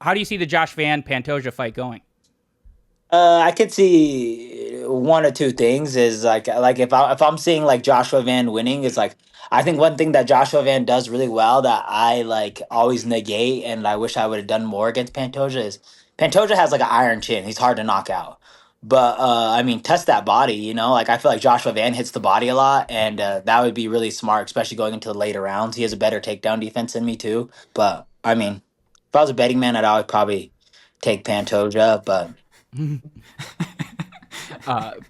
how do you see the Josh Van Pantoja fight going? I could see one or two things is like if I'm seeing like Joshua Van winning is like I think one thing that Joshua Van does really well that I like always negate and I wish I would have done more against Pantoja is Pantoja has like an iron chin. He's hard to knock out. But I mean test that body, you know? Like I feel like Joshua Van hits the body a lot and that would be really smart, especially going into the later rounds. He has a better takedown defense than me too. But I mean, if I was a betting man, I'd always probably take Pantoja, but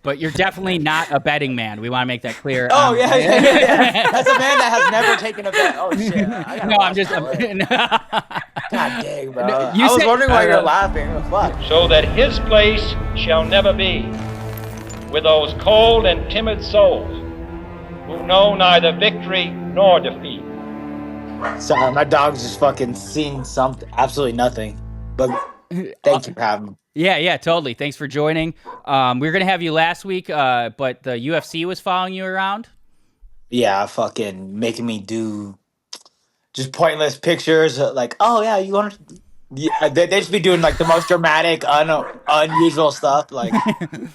But you're definitely not a betting man. We want to make that clear. oh yeah. That's a man that has never taken a bet. Oh shit! I gotta No, I'm watch just. that. God dang, bro. No, you I was said- wondering why you're laughing. What the fuck? So that his place shall never be with those cold and timid souls who know neither victory nor defeat. Sorry, my dog's just fucking seen something, absolutely nothing. But thank you for having me. Yeah, totally. Thanks for joining. We were gonna have you last week, but the UFC was following you around. Yeah, fucking making me do just pointless pictures. Like, oh yeah, you want to? Yeah, they just be doing like the most dramatic, unusual stuff. Like, do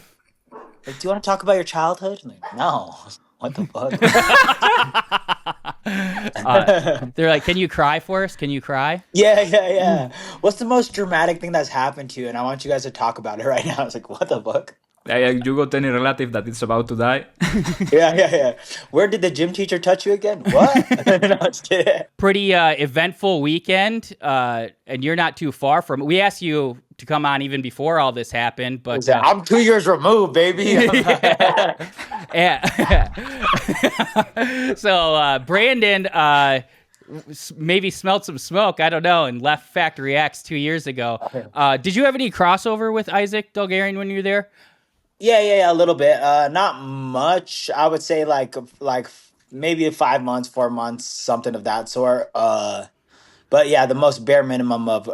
you want to talk about your childhood? I'm like, no. What the fuck? They're like, "Can you cry for us? Can you cry?" Yeah. What's the most dramatic thing that's happened to you? And I want you guys to talk about it right now. It's like, what the fuck? You got any relative that is about to die? Yeah. Where did the gym teacher touch you again? What? No, just kidding. Pretty eventful weekend, and you're not too far from it. We asked you to come on even before all this happened, but I'm 2 years removed, baby. yeah. So Brandon maybe smelled some smoke, I don't know, and left Factory X 2 years ago. Did you have any crossover with Isaac Dulgarian when you were there? Yeah, a little bit. Not much. I would say like maybe 5 months, 4 months, something of that sort. But yeah, the most bare minimum of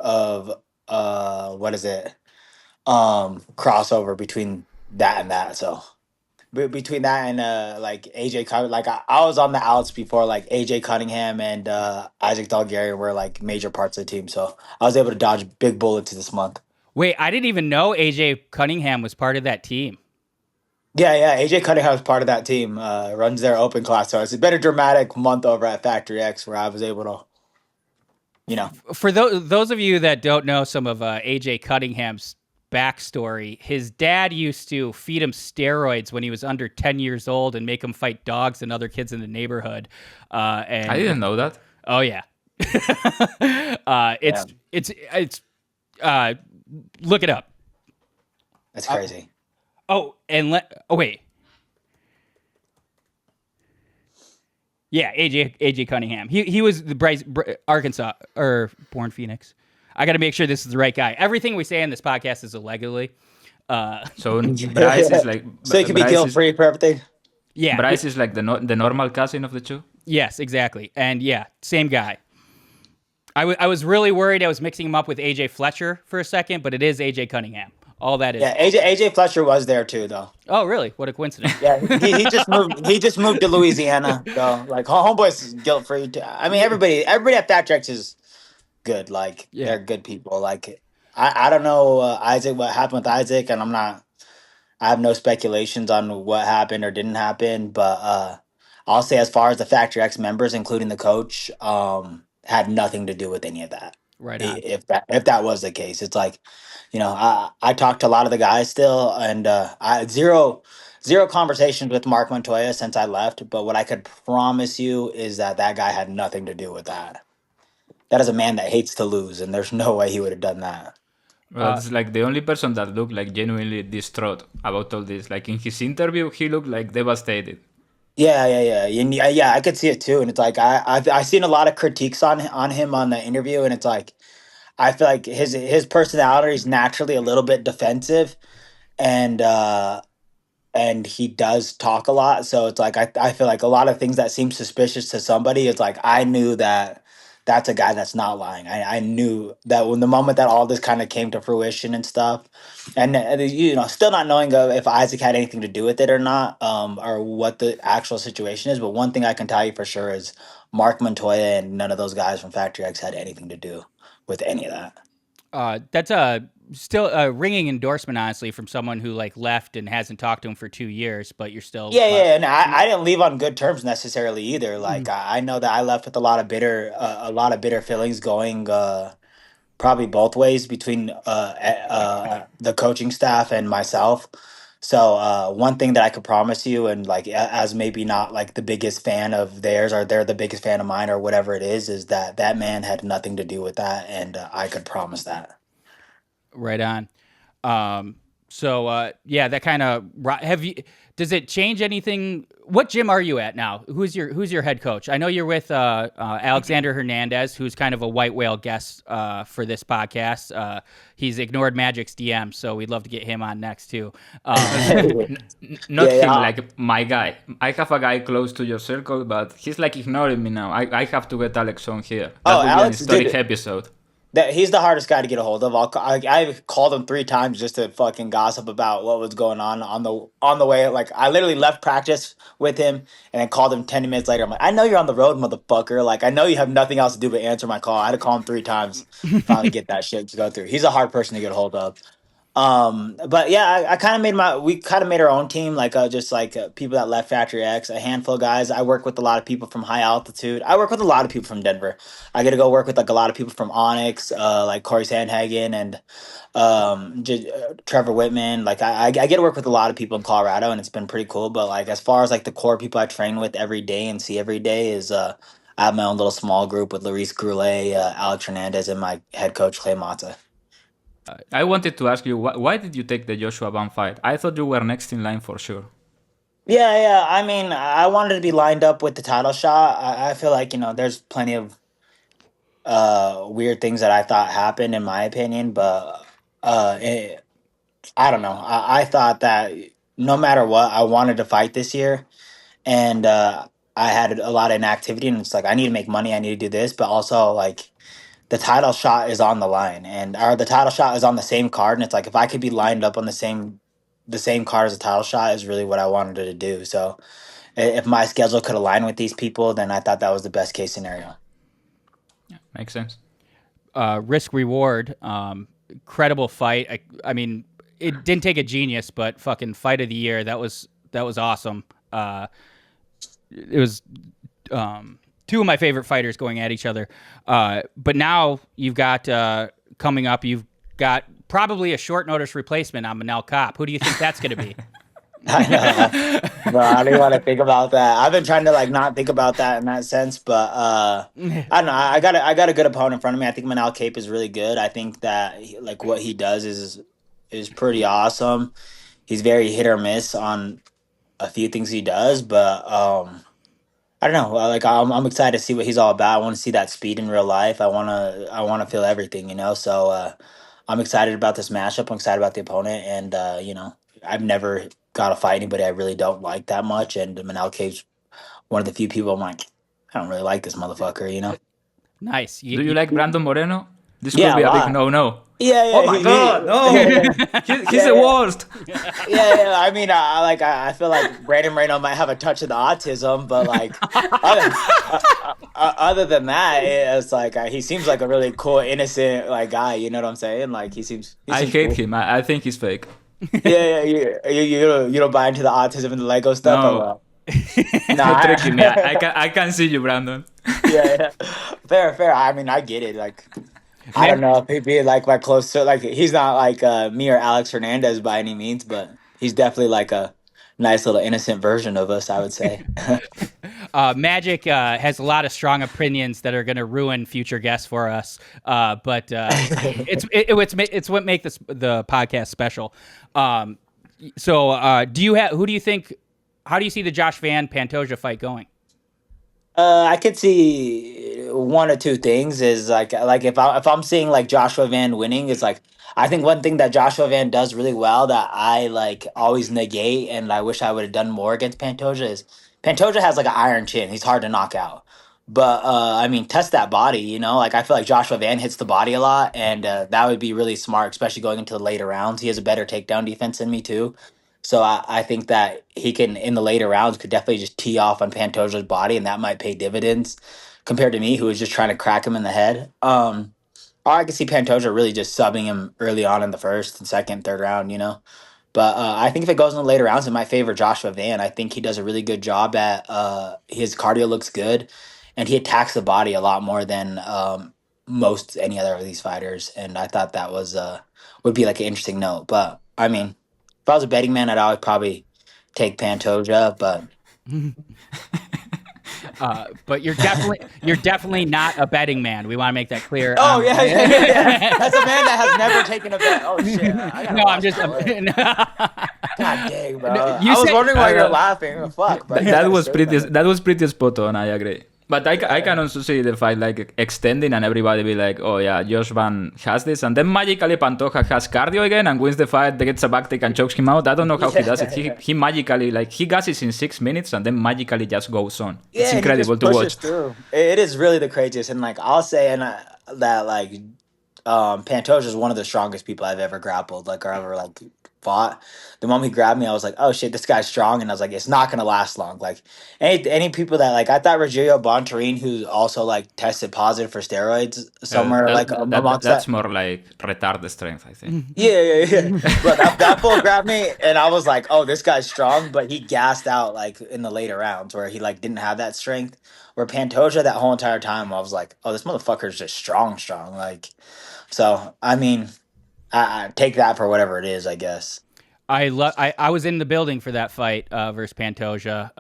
what is it? Crossover between that and that. So between that and like AJ like I was on the outs before like AJ Cunningham and Isaac Dulgarian were like major parts of the team. So I was able to dodge big bullets this month. Wait, I didn't even know AJ Cunningham was part of that team. Yeah. AJ Cunningham was part of that team. Runs their open class. So it's been a dramatic month over at Factory X where I was able to, you know. For those of you that don't know some of AJ Cunningham's backstory, his dad used to feed him steroids when he was under 10 years old and make him fight dogs and other kids in the neighborhood. And I didn't know that. Oh yeah. It's look it up. That's crazy. Wait. Yeah, AJ Cunningham. He was the Arkansas or born Phoenix. I got to make sure this is the right guy. Everything we say in this podcast is illegally. So Bryce is like So you can be guilt free for everything. Yeah, Bryce is like the normal cousin of the two. Yes, exactly. And yeah, same guy. I was really worried I was mixing him up with AJ Fletcher for a second, but it is AJ Cunningham. All that is. Yeah, AJ Fletcher was there too, though. Oh, really? What a coincidence. Yeah, he just moved. He just moved to Louisiana, though. Like homeboy's guilt free. I mean, everybody at Factory X is good. Like they're good people. Like I don't know Isaac, what happened with Isaac, and I have no speculations on what happened or didn't happen, but I'll say as far as the Factory X members, including the coach, had nothing to do with any of that. Right on. If that was the case, it's like, you know, I talked to a lot of the guys still, and I had zero conversations with Mark Montoya since I left. But what I could promise you is that guy had nothing to do with that. That is a man that hates to lose, and there's no way he would have done that. Well, it's like the only person that looked like genuinely distraught about all this. Like in his interview, he looked like devastated. Yeah. I could see it too, and it's like I've seen a lot of critiques on him on the interview, and it's like I feel like his personality is naturally a little bit defensive, and he does talk a lot. So it's like I feel like a lot of things that seem suspicious to somebody, it's like I knew that that's a guy that's not lying. I knew that when the moment that all this kind of came to fruition and stuff, and you know, still not knowing if Isaac had anything to do with it or not, or what the actual situation is. But one thing I can tell you for sure is Mark Montoya and none of those guys from Factory X had anything to do with any of that. That's still a ringing endorsement, honestly, from someone who like left and hasn't talked to him for 2 years, but you're still. Yeah, and I didn't leave on good terms necessarily either. Like I know that I left with a lot of bitter feelings going probably both ways between the coaching staff and myself. So one thing that I could promise you, and like as maybe not like the biggest fan of theirs, or they're the biggest fan of mine, or whatever it is that that man had nothing to do with that, and I could promise that. Right on. Yeah, that kind of have you. Does it change anything? What gym are you at now? Who's your head coach? I know you're with Alexander Hernandez, who's kind of a white whale guest for this podcast. He's ignored Magic's DM, so we'd love to get him on next too. Not him, like my guy. I have a guy close to your circle, but he's like ignoring me now. I have to get Alex on here. That would Alex, be an historic episode. He's the hardest guy to get a hold of. I've called him 3 times just to fucking gossip about what was going on the way. Like I literally left practice with him and then called him 10 minutes later. I'm like, I know you're on the road, motherfucker. Like I know you have nothing else to do but answer my call. I had to call him 3 times finally get that shit to go through. He's a hard person to get a hold of. But yeah, I kind of we kind of made our own team, like just like people that left Factory X, a handful of guys. I work with a lot of people from high altitude. I work with a lot of people from Denver. I get to go work with like a lot of people from Onyx, like Corey Sandhagen and Trevor Whitman. Like I get to work with a lot of people in Colorado, and it's been pretty cool. But like as far as like the core people I train with every day and see every day is I have my own little small group with Luis Groulet, Alex Hernandez, and my head coach Clay Mata. I wanted to ask you, why did you take the Joshua Ban fight? I thought you were next in line for sure. Yeah. I mean, I wanted to be lined up with the title shot. I feel like, there's plenty of weird things that I thought happened, in my opinion, but I don't know. I thought that no matter what, I wanted to fight this year, and I had a lot of inactivity, and it's like, I need to make money, I need to do this, but also, like, the title shot is on the line, or the title shot is on the same card, and it's like if I could be lined up on the same card as a title shot is really what I wanted to do. So if my schedule could align with these people, then I thought that was the best case scenario. Yeah, makes sense. Risk reward, credible fight. I mean, it didn't take a genius, but fucking fight of the year. That was awesome. It was. Two of my favorite fighters going at each other. But now you've got coming up, you've got probably a short notice replacement on Manel Kape. Who do you think that's going to be? I know. Bro, I don't even want to think about that. I've been trying to like not think about that in that sense, but I don't know. I got a good opponent in front of me. I think Manel Kape is really good. I think that like what he does is pretty awesome. He's very hit or miss on a few things he does, but I don't know. Like I'm excited to see what he's all about. I want to see that speed in real life. I want to feel everything, So I'm excited about this matchup. I'm excited about the opponent, and I've never got to fight anybody I really don't like that much. And Manel Kape's one of the few people I'm like, I don't really like this motherfucker. Nice. Do you like Brandon Moreno? This could be a big no. Yeah. Oh my God, no! He's the worst. Yeah. I mean, I feel like Brandon Moreno might have a touch of the autism, but like, other than that, it's like he seems like a really cool, innocent like guy. You know what I'm saying? Like he seems I hate cool. him. I think he's fake. Yeah. You don't buy into the autism and the Lego stuff. No. Nah, Tricking me. I can see you, Brandon. Yeah. Fair. I mean, I get it. Like. I don't know if he'd be like my close, like he's not like me or Alex Hernandez by any means, but he's definitely like a nice little innocent version of us, I would say. Magic has a lot of strong opinions that are going to ruin future guests for us, but it's what makes the podcast special. So who do you think? How do you see the Josh Van Pantoja fight going? I could see one or two things is like if I'm seeing like Joshua Van winning, it's like I think one thing that Joshua Van does really well that I like always negate and I wish I would have done more against Pantoja is Pantoja has like an iron chin. He's hard to knock out. But I mean, test that body, Like I feel like Joshua Van hits the body a lot, and that would be really smart, especially going into the later rounds. He has a better takedown defense than me too. So I think that he can, in the later rounds, could definitely just tee off on Pantoja's body, and that might pay dividends compared to me, who was just trying to crack him in the head. Or I could see Pantoja really just subbing him early on in the first and second, third round, you know. But I think if it goes in the later rounds, it might favor Joshua Van. I think he does a really good job at his cardio looks good, and he attacks the body a lot more than most any other of these fighters. And I thought that was would be like an interesting note. But I mean, if I was a betting man, I'd always probably take Pantoja. But But you're definitely not a betting man. We want to make that clear. oh yeah. That's a man that has never taken a bet. Oh shit! I gotta No, I'm watch just. that. God dang, bro. You I was said- wondering why you're laughing. Fuck, bro. That was pretty spot on. I agree. But I can also see the fight like extending and everybody be like, oh yeah, Josh Van has this, and then magically Pantoja has cardio again and wins the fight, gets a back take and chokes him out. I don't know how he does it. He magically he gasses in 6 minutes and then magically just goes on. Yeah, It's and he incredible just to pushes watch. through. It is really the craziest, and like I'll say, that like Pantoja is one of the strongest people I've ever grappled, like or ever like fought. The moment he grabbed me, I was like, oh shit, this guy's strong, and I was like, it's not gonna last long. Like any people that like I thought Rogelio Bontorin, who also like tested positive for steroids somewhere That's more like retarded strength, I think. Yeah. But that fool grabbed me, and I was like, "Oh, this guy's strong," but he gassed out like in the later rounds where he like didn't have that strength. Where Pantoja, that whole entire time, I was like, "Oh, this motherfucker's just strong." Like, so I mean, I take that for whatever it is, I guess. I was in the building for that fight versus Pantoja.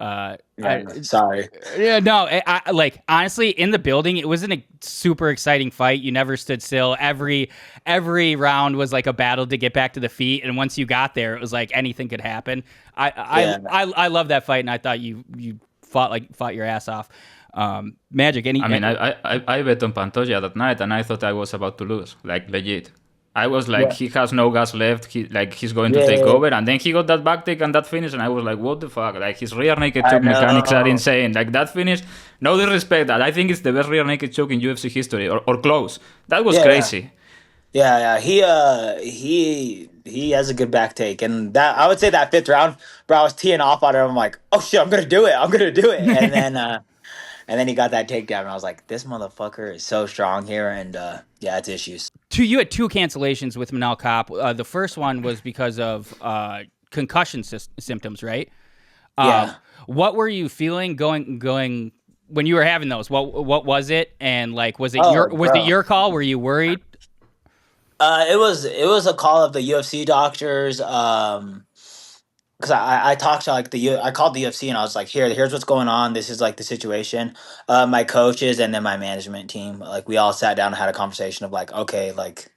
Sorry. Yeah, no, I like honestly in the building. It wasn't a super exciting fight. You never stood still. Every round was like a battle to get back to the feet, and once you got there, it was like anything could happen. I love that fight, and I thought you fought your ass off. Magic. I bet on Pantoja that night, and I thought I was about to lose, like legit. I was like, he has no gas left. He's going to take over, and then he got that back take and that finish, and I was like, what the fuck? Like his rear naked choke mechanics are insane. Like that finish, no disrespect. That I think it's the best rear naked choke in UFC history, or close. That was crazy. Yeah. He has a good back take, and that I would say that fifth round, bro, I was teeing off on him. I'm like, oh shit, I'm gonna do it, and then he got that takedown, and I was like, this motherfucker is so strong here, and it's issues. You had 2 cancellations with Manel Kape. The first one was because of concussion symptoms, right? Yeah. What were you feeling going when you were having those? What was it? And like, was it your call? Were you worried? It was a call of the UFC doctors. Because I talked to I called the UFC and I was like, here's what's going on. This is like the situation. My coaches and then my management team, like we all sat down and had a conversation of like, okay, like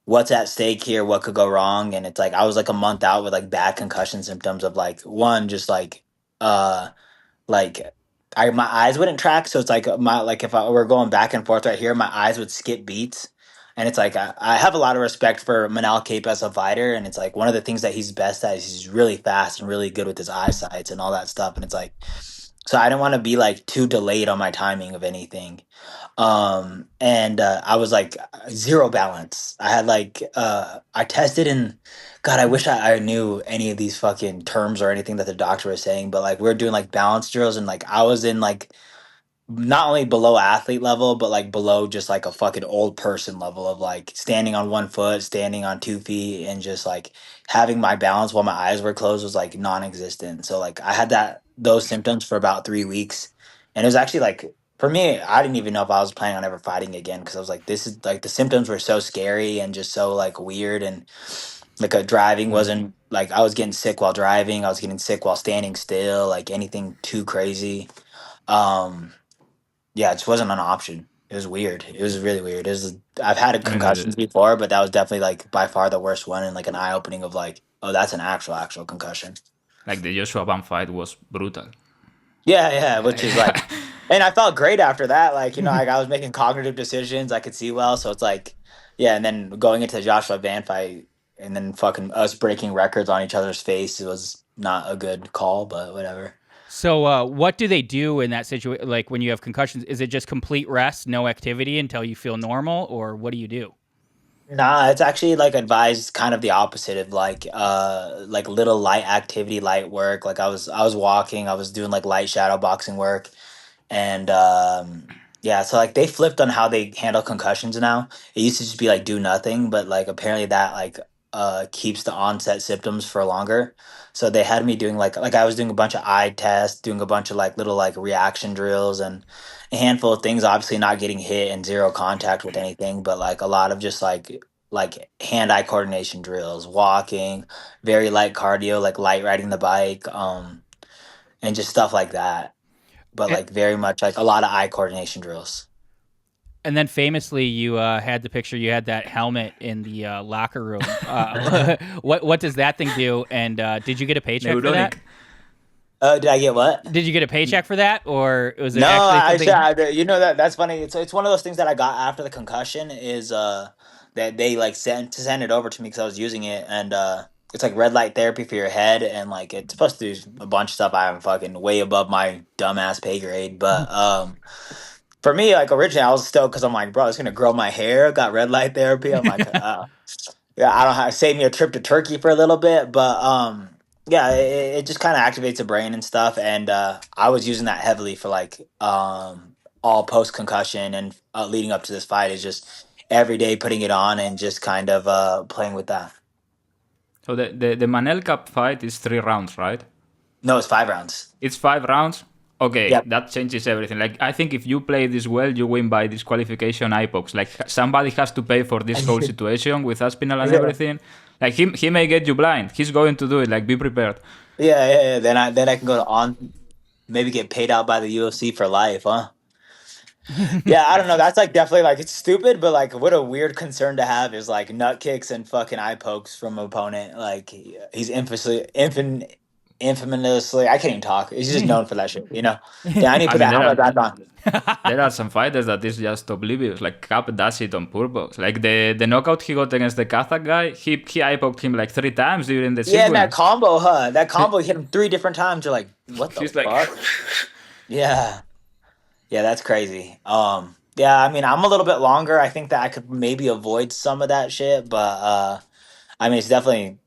what's at stake here? What could go wrong? And it's like I was like a month out with like bad concussion symptoms of like one, just like like my eyes wouldn't track. So it's like if I were going back and forth right here, my eyes would skip beats. And it's like I have a lot of respect for Manel Kape as a fighter, and it's like one of the things that he's best at is he's really fast and really good with his eyesight and all that stuff. And it's like, so I didn't want to be like too delayed on my timing of anything. And I was like zero balance. I had like I tested, and God, I wish I knew any of these fucking terms or anything that the doctor was saying, but like we were doing like balance drills, and like I was in like not only below athlete level, but like below just like a fucking old person level of like standing on 1 foot, standing on 2 feet, and just like having my balance while my eyes were closed was like non-existent. So like I had those symptoms for about 3 weeks, and it was actually like for me, I didn't even know if I was planning on ever fighting again, because I was like, this is like the symptoms were so scary and just so like weird, and like driving wasn't like I was getting sick while driving, I was getting sick while standing still, like anything too crazy. Yeah, it just wasn't an option. It was weird. It was really weird. I've had concussions before, but that was definitely like by far the worst one, and like an eye opening of like, oh, that's an actual concussion. Like the Joshua Van fight was brutal. Yeah, which is like, and I felt great after that. Like, you know, like I was making cognitive decisions. I could see well, so it's like, yeah. And then going into the Joshua Van fight, and then fucking us breaking records on each other's face, it was not a good call, but whatever. So what do they do in that situation? Like when you have concussions, is it just complete rest, no activity until you feel normal, or what do you do? Nah, it's actually like advised kind of the opposite of like little light activity, light work. Like I was walking, I was doing like light shadow boxing work, and Yeah, so like they flipped on how they handle concussions now. It used to just be like do nothing, but like apparently that like keeps the onset symptoms for longer. So they had me doing like I was doing a bunch of eye tests, doing a bunch of like little like reaction drills and a handful of things, obviously not getting hit and zero contact with anything, but like a lot of just like hand-eye coordination drills, walking, very light cardio, like light riding the bike, and just stuff like that, but And, like very much like a lot of eye coordination drills. and then famously, you had the picture. You had that helmet in the locker room. What does that thing do? And did you get a paycheck for that? Neuronic. Did I get what? Did you get a paycheck for that, or was it No, actually something? you know that's funny. It's one of those things that I got after the concussion is that they like send it over to me because I was using it, and it's like red light therapy for your head, and like it's supposed to do a bunch of stuff I am fucking way above my dumbass pay grade, but for me, like originally I was stoked because I'm like, bro, it's gonna grow my hair. Got red light therapy. I'm like, yeah, I don't have save me a trip to Turkey for a little bit, but yeah, it just kind of activates the brain and stuff, and I was using that heavily for like all post concussion and leading up to this fight is just every day putting it on and just kind of playing with that. So the Manel Kape fight is 3 rounds, right? No, it's 5 rounds. It's 5 rounds. Okay, Yep. that changes everything. Like I think if you play this well, you win by disqualification epochs. Like somebody has to pay for this whole situation with Aspinall and Yeah. everything. Like he may get you blind. He's going to do it. Like be prepared. Yeah. Then I can go to on maybe get paid out by the UFC for life, huh? Yeah, I don't know. That's like definitely like it's stupid, but like what a weird concern to have is like nut kicks and fucking eye pokes from an opponent. Like he's infamously, I can't even talk. He's just known for that shit, you know. Yeah, I need to I put mean, that helmet back on. there are some fighters that is just oblivious. Like Kape does it on purpose. Like the knockout he got against the Kazakh guy, he eye poked him like 3 times during the Yeah, and that sequence. combo, huh? That combo hit him 3 different times. You're like, what the He's fuck? like, Yeah, yeah, that's crazy. Yeah, I mean, I'm a little bit longer. I think that I could maybe avoid some of that shit, but I mean, it's definitely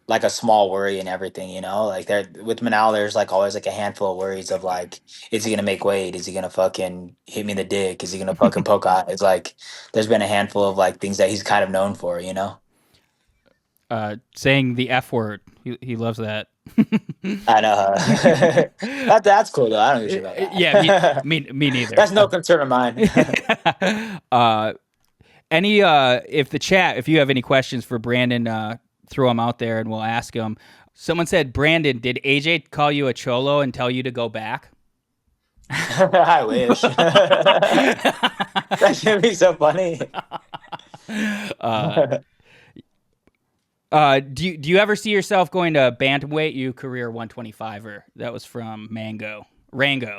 like a small worry and everything, you know. Like there with Manal, there's like always like a handful of worries of like, is he gonna make weight? Is he gonna fucking hit me in the dick? Is he gonna fucking poke eye? It's like there's been a handful of like things that he's kind of known for, you know. Saying the F word. He loves that. I know. That's cool though. I don't give a shit about that. Yeah, me neither. That's no concern of mine. If you have any questions for Brandon, throw them out there and we'll ask him. Someone said, Brandon, did AJ call you a cholo and tell you to go back? I wish. That should be so funny. Do you ever see yourself going to bantamweight? You career 125er. That was from Rango.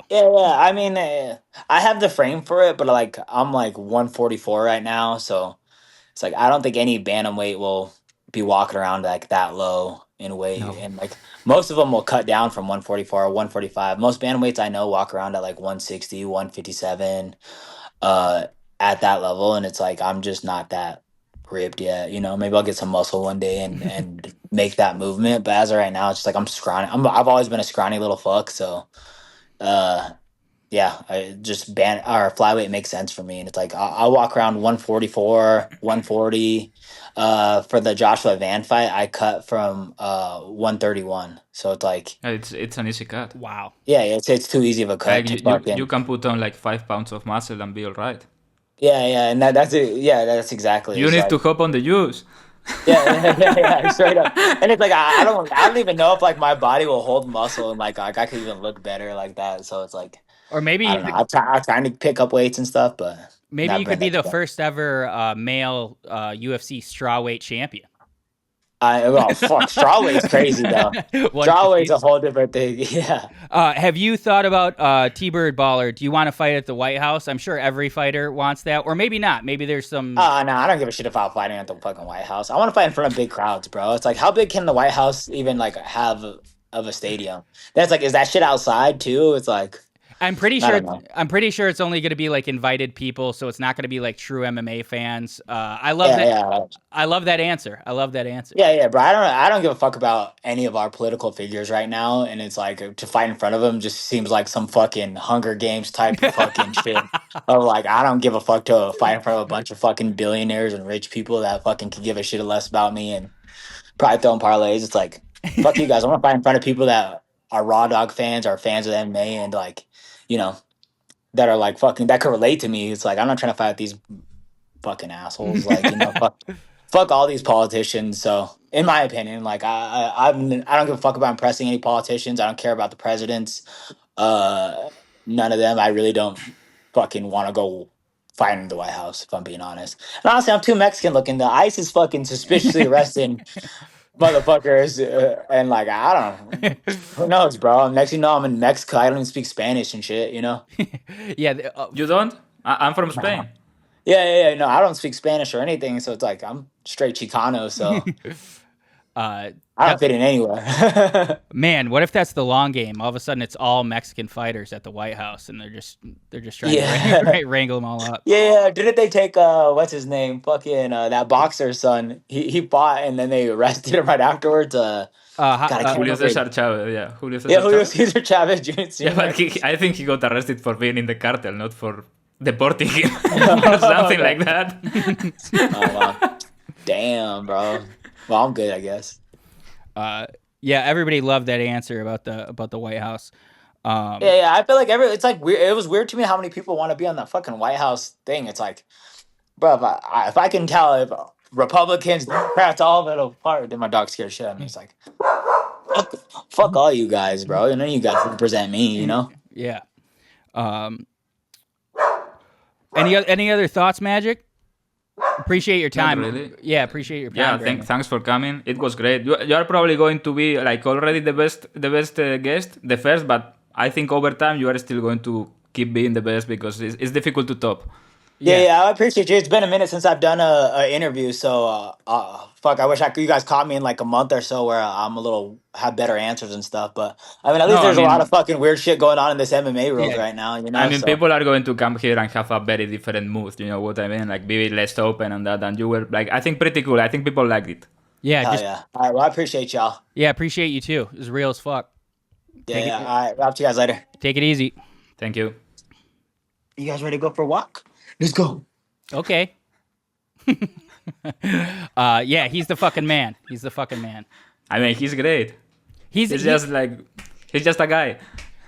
Yeah. I mean, I have the frame for it, but like I'm like 144 right now, so it's like I don't think any bantamweight will be walking around like that low in weight, No. and like most of them will cut down from 144 or 145. Most bantamweights I know walk around at like 160, 157, at that level, and it's like I'm just not that ripped yet. You know, maybe I'll get some muscle one day and make that movement. But as of right now, it's just like I'm scrawny. I've always been a scrawny little fuck, so. Uh, yeah, I just or flyweight makes sense for me, and it's like I'll walk around 144, 140. For the Joshua Van fight, I cut from 131, so it's like it's an easy cut. Wow. yeah, it's too easy of a cut Like to you fucking can put on like 5 pounds of muscle and be all right. yeah, and that's it. Yeah, that's exactly. You It's need like, to hop on the juice. yeah, straight up. And it's like I don't even know if like my body will hold muscle and like I could even look better like that. So it's like. Or maybe I don't know. I'm trying to pick up weights and stuff, but maybe not you could be been the first ever male UFC strawweight champion. Fuck, strawweight's crazy though. Strawweight's a whole different thing. Yeah. Have you thought about T-Bird Baller? Do you want to fight at the White House? I'm sure every fighter wants that, or maybe not. Maybe there's some. No, I don't give a shit about fighting at the fucking White House. I want to fight in front of big crowds, bro. It's like, how big can the White House even like have of a stadium? That's like, is that shit outside too? It's like, I'm pretty I sure. don't know. I'm pretty sure it's only going to be like invited people, so it's not going to be like true MMA fans. I love Yeah, that. yeah. I love that answer. I love that answer. Yeah, bro. I don't give a fuck about any of our political figures right now, and it's like to fight in front of them just seems like some fucking Hunger Games type of fucking shit. Of like, I don't give a fuck to fight in front of a bunch of fucking billionaires and rich people that fucking could give a shit less about me and probably throwing parlays. It's like, fuck you guys. I want to fight in front of people that are Raw Dog fans, are fans of MMA, and like, you know, that are like fucking that could relate to me. It's like I'm not trying to fight with these fucking assholes. Like, you know, fuck all these politicians. So, in my opinion, like I don't give a fuck about impressing any politicians. I don't care about the presidents. None of them. I really don't fucking want to go fight in the White House, if I'm being honest. And honestly, I'm too Mexican looking. The ICE is fucking suspiciously arresting motherfuckers, and like I don't know. Who knows, bro? Next thing you know, I'm in Mexico. I don't even speak Spanish and shit. You know? Yeah. You don't? I'm from Spain. Yeah. No, I don't speak Spanish or anything, so it's like I'm straight Chicano, so I don't fit in anywhere. Man, what if that's the long game? All of a sudden, it's all Mexican fighters at the White House, and they're just trying to wrangle them all up. Yeah. Didn't they take what's his name? Fucking that boxer's son. He fought and then they arrested him right afterwards. God, I can't Julio remember. Cesar Chavez, yeah. Julio Cesar Julio Chavez. Cesar Chavez Jr. Yeah, but I think he got arrested for being in the cartel, not for deporting him or something like that. Oh, wow. Damn, bro. Well, I'm good, I guess. Yeah, everybody loved that answer about the White House. Yeah. I feel like it's like weird. It was weird to me how many people want to be on that fucking White House thing. It's like, bro, if I can tell if Republicans, Democrats, all of it apart, then my dog's scared shit of me. It's like, fuck all you guys, bro. None of you guys represent me, you know? Yeah. Any other thoughts, Magic? Appreciate your time. Not really. Yeah, appreciate your Yeah, time. thanks for coming. It was great. You are probably going to be like already the best guest, the first, but I think over time you are still going to keep being the best because it's difficult to top. Yeah, I appreciate you. It's been a minute since I've done a interview, so fuck. I wish you guys caught me in like a month or so where I'm have better answers and stuff. But I mean, at least there's a lot of fucking weird shit going on in this MMA world right now. You know, I mean, people are going to come here and have a very different mood. You know what I mean? Like be less open and that. And you were like, I think pretty cool. I think people liked it. Yeah, yeah. All right, well, I appreciate y'all. Yeah, appreciate you too. It was real as fuck. Yeah. All right, I'll talk to you guys later. Take it easy. Thank you. You guys ready to go for a walk? Let's go. Okay. Yeah, he's the fucking man. I mean, he's great. He's just a guy.